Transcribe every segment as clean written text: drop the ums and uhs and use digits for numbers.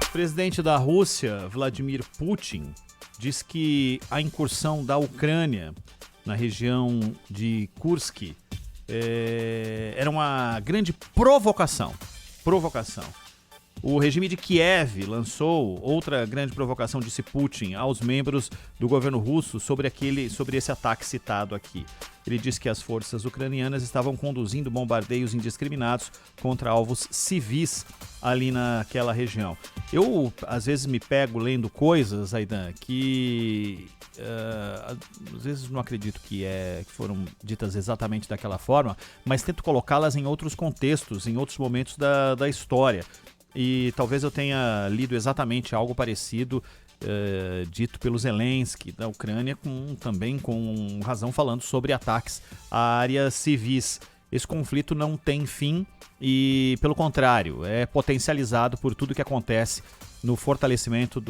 O presidente da Rússia, Vladimir Putin, diz que a incursão da Ucrânia na região de Kursk era uma grande provocação. O regime de Kiev lançou outra grande provocação, disse Putin, aos membros do governo russo sobre esse ataque citado aqui. Ele disse que as forças ucranianas estavam conduzindo bombardeios indiscriminados contra alvos civis ali naquela região. Eu, às vezes, me pego lendo coisas, Aidan, que às vezes não acredito que foram ditas exatamente daquela forma, mas tento colocá-las em outros contextos, em outros momentos da história. E talvez eu tenha lido exatamente algo parecido dito pelo Zelensky da Ucrânia, também com razão, falando sobre ataques a áreas civis. Esse conflito não tem fim e, pelo contrário, é potencializado por tudo que acontece no fortalecimento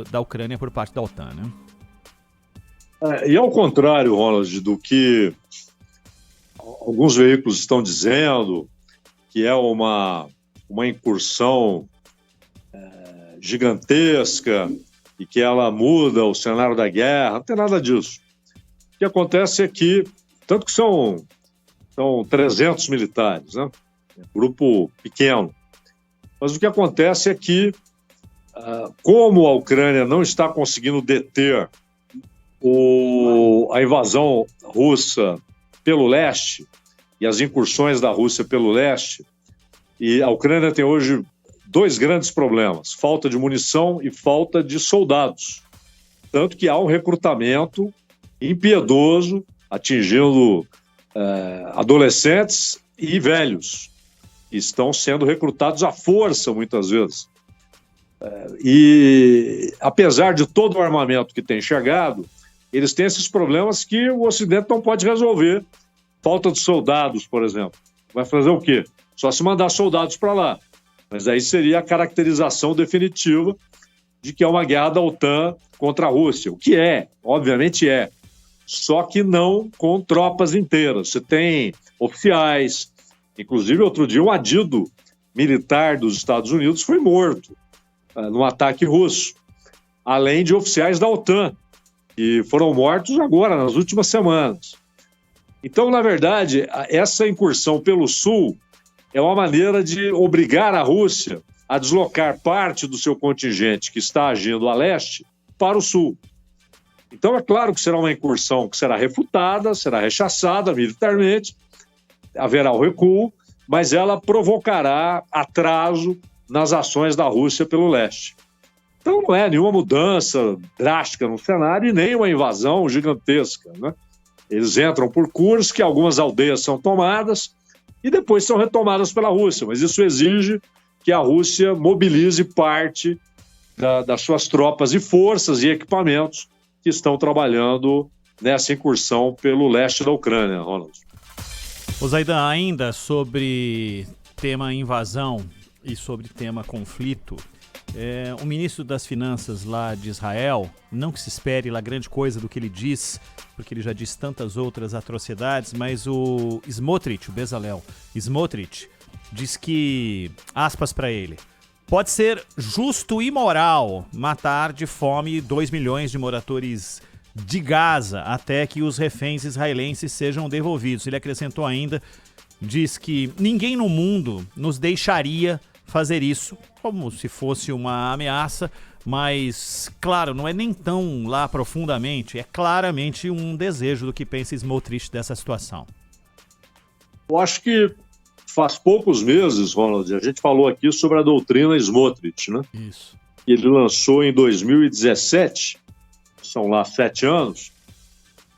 da Ucrânia por parte da OTAN, né? E ao contrário, Ronald, do que alguns veículos estão dizendo, que é uma incursão gigantesca e que ela muda o cenário da guerra, não tem nada disso. O que acontece é que, tanto que são 300 militares, né? Grupo pequeno, mas o que acontece é que, como a Ucrânia não está conseguindo deter a invasão russa pelo leste e as incursões da Rússia pelo leste, e a Ucrânia tem hoje dois grandes problemas: falta de munição e falta de soldados. Tanto que há um recrutamento impiedoso, atingindo adolescentes e velhos, que estão sendo recrutados à força, muitas vezes. E, apesar de todo o armamento que tem chegado, eles têm esses problemas que o Ocidente não pode resolver. Falta de soldados, por exemplo. Vai fazer o quê? Só se mandar soldados para lá. Mas aí seria a caracterização definitiva de que é uma guerra da OTAN contra a Rússia. O que obviamente é. Só que não com tropas inteiras. Você tem oficiais, inclusive outro dia um adido militar dos Estados Unidos foi morto num ataque russo, além de oficiais da OTAN, que foram mortos agora, nas últimas semanas. Então, na verdade, essa incursão pelo sul é uma maneira de obrigar a Rússia a deslocar parte do seu contingente que está agindo a leste para o sul. Então, é claro que será uma incursão que será refutada, será rechaçada militarmente, haverá o recuo, mas ela provocará atraso nas ações da Rússia pelo leste. Então, não é nenhuma mudança drástica no cenário e nem uma invasão gigantesca, né? Eles entram por Kursk, algumas aldeias são tomadas e depois são retomadas pela Rússia, mas isso exige que a Rússia mobilize parte das suas tropas e forças e equipamentos que estão trabalhando nessa incursão pelo leste da Ucrânia, Ronald. Ô Zaidan, ainda sobre tema invasão e sobre tema conflito, o ministro das Finanças lá de Israel, não que se espere lá grande coisa do que ele diz, porque ele já disse tantas outras atrocidades, mas o Smotrich, o Bezalel Smotrich, diz que, aspas para ele, pode ser justo e moral matar de fome 2 milhões de moradores de Gaza até que os reféns israelenses sejam devolvidos. Ele acrescentou ainda, diz que ninguém no mundo nos deixaria fazer isso, como se fosse uma ameaça, mas, claro, não é nem tão lá profundamente, é claramente um desejo do que pensa Smotrich dessa situação. Eu acho que faz poucos meses, Ronald, a gente falou aqui sobre a doutrina Smotrich, né? Isso. Ele lançou em 2017, são lá 7 anos,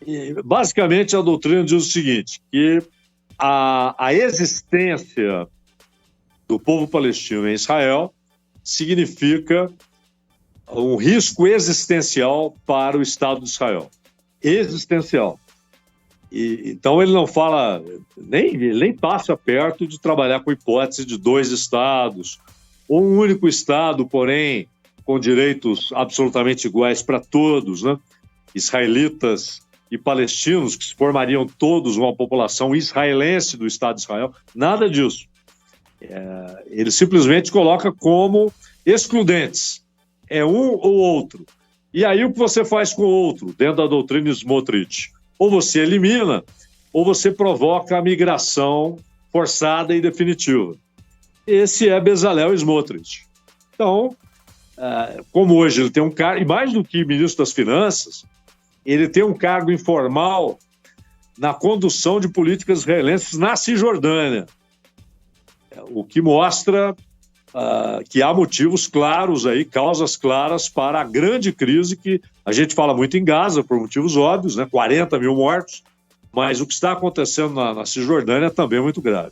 e basicamente a doutrina diz o seguinte, que a existência do povo palestino em Israel significa um risco existencial para o Estado de Israel. Existencial. Então ele não fala, nem passa perto de trabalhar com hipótese de 2 estados, ou um único estado, porém, com direitos absolutamente iguais para todos, né? Israelitas e palestinos, que se formariam todos uma população israelense do Estado de Israel. Nada disso. Ele simplesmente coloca como excludentes. É um ou outro. E aí o que você faz com o outro, dentro da doutrina Smotrich? Ou você elimina, ou você provoca a migração forçada e definitiva. Esse é Bezalel Smotrich. Então, como hoje ele tem um cargo, e mais do que ministro das Finanças, ele tem um cargo informal na condução de políticas israelenses na Cisjordânia, o que mostra que há motivos claros aí, causas claras para a grande crise que a gente fala muito em Gaza, por motivos óbvios, né? 40 mil mortos, mas o que está acontecendo na Cisjordânia também é muito grave.